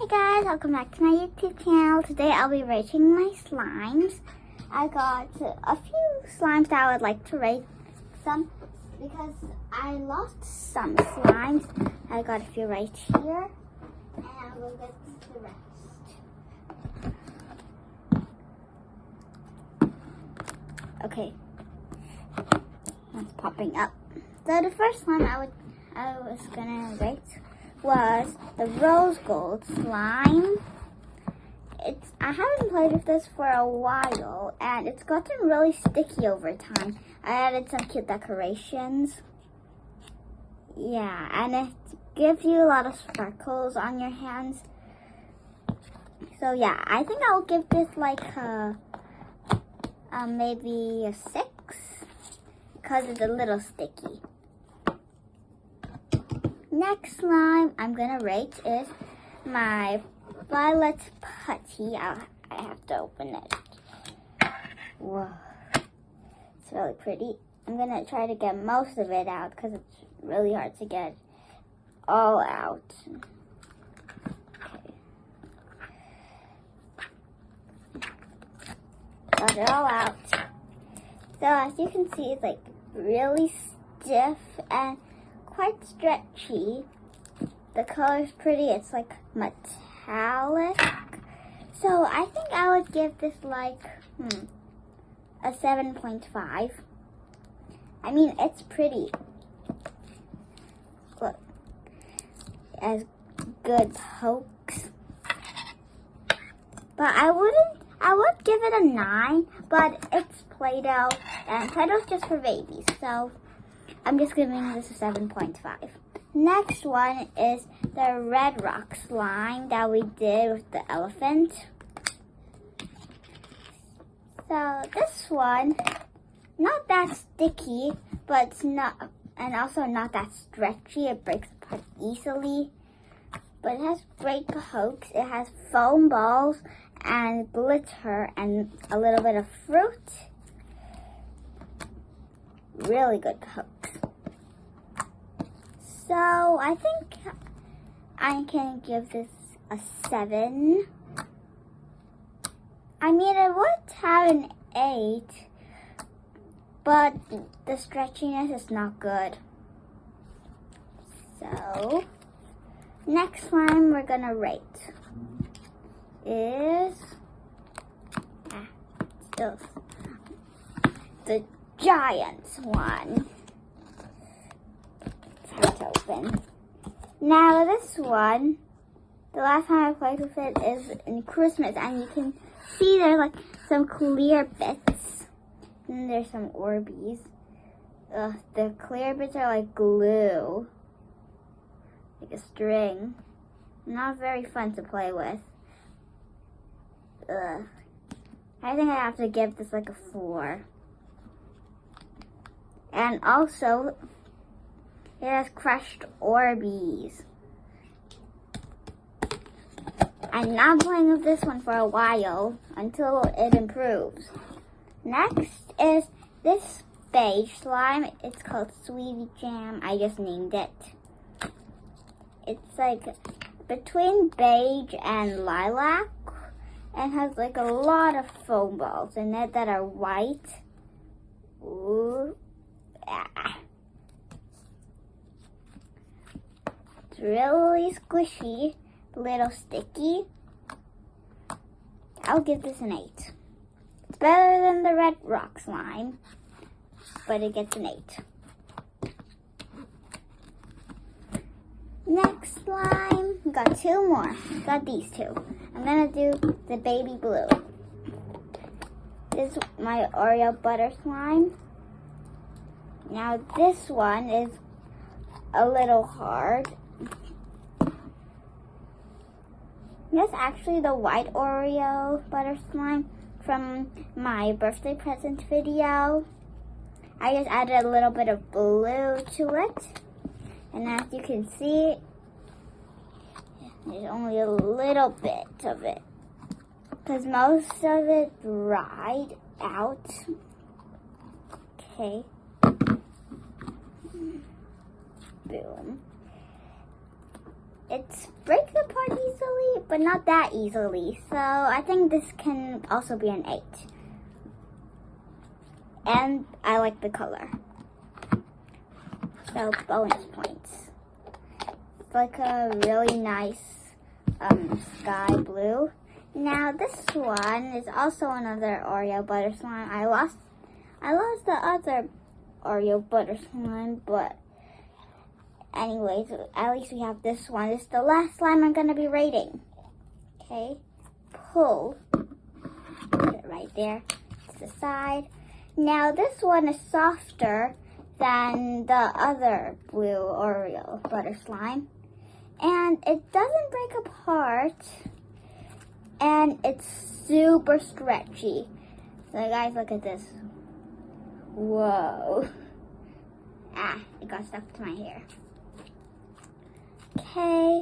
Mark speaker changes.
Speaker 1: guys, welcome back to my YouTube channel. Today I'll be rating my slimes. I got a few slimes that I would like to rate some because I lost some slimes. I got a few right here and I will get the rest. Okay, that's popping up. So the first one I was gonna rate was the rose gold slime. I haven't played with this for a while and it's gotten really sticky over time. I added some cute decorations. Yeah, and it gives you a lot of sparkles on your hands. So yeah, I think I'll give this like maybe a 6 because it's a little sticky. Next slime I'm gonna rate is my Violet Putty. I have to open it. Whoa, it's really pretty. I'm gonna try to get most of it out because it's really hard to get all out. Okay. Got it all out. So as you can see, it's like really stiff and quite stretchy. The color's pretty. It's like metallic. So I think I would give this like a 7.5. I mean, it's pretty. Look, it has good pokes. But I would give it a 9, but it's Play-Doh and Play-Doh's just for babies. So I'm just giving this a 7.5. Next one is the red rock slime that we did with the elephant. So this one, not that sticky, but it's not, and also not that stretchy. It breaks apart easily, but it has great pokes. It has foam balls and glitter and a little bit of fruit. Really good pokes. So I think I can give this a 7. I mean, it would have an 8, but the stretchiness is not good. So next one we're gonna rate is still the giant one. To open. Now this one, the last time I played with it is in Christmas, and you can see there's like some clear bits, and there's some Orbeez. The clear bits are like glue, like a string. Not very fun to play with. I think I have to give this like a 4. And also, it has crushed Orbeez. I'm not playing with this one for a while until it improves. Next is this beige slime. It's called Sweetie Jam. I just named it. It's like between beige and lilac and has like a lot of foam balls in it that are white. Ooh. Yeah. It's really squishy, a little sticky. I'll give this an 8. It's better than the red rock slime, but it gets an 8. Next slime, we got 2 more. Got these 2. I'm gonna do the baby blue. This is my Oreo butter slime. Now this one is a little hard. That's actually the white Oreo butter slime from my birthday present video. I just added a little bit of blue to it. And as you can see, there's only a little bit of it, because most of it dried out. Okay. Boom. it breaks apart easily, but not that easily. So I think this can also be an 8. And I like the color. So bonus points. It's like a really nice sky blue. Now this one is also another Oreo butter slime. I lost the other Oreo butter slime, but anyways, at least we have this one. It's the last slime I'm gonna be rating. Okay, pull. Put it right there to the side. Now this one is softer than the other blue Oreo butter slime. And it doesn't break apart. And it's super stretchy. So guys, look at this. Whoa. Ah, it got stuck to my hair. Okay.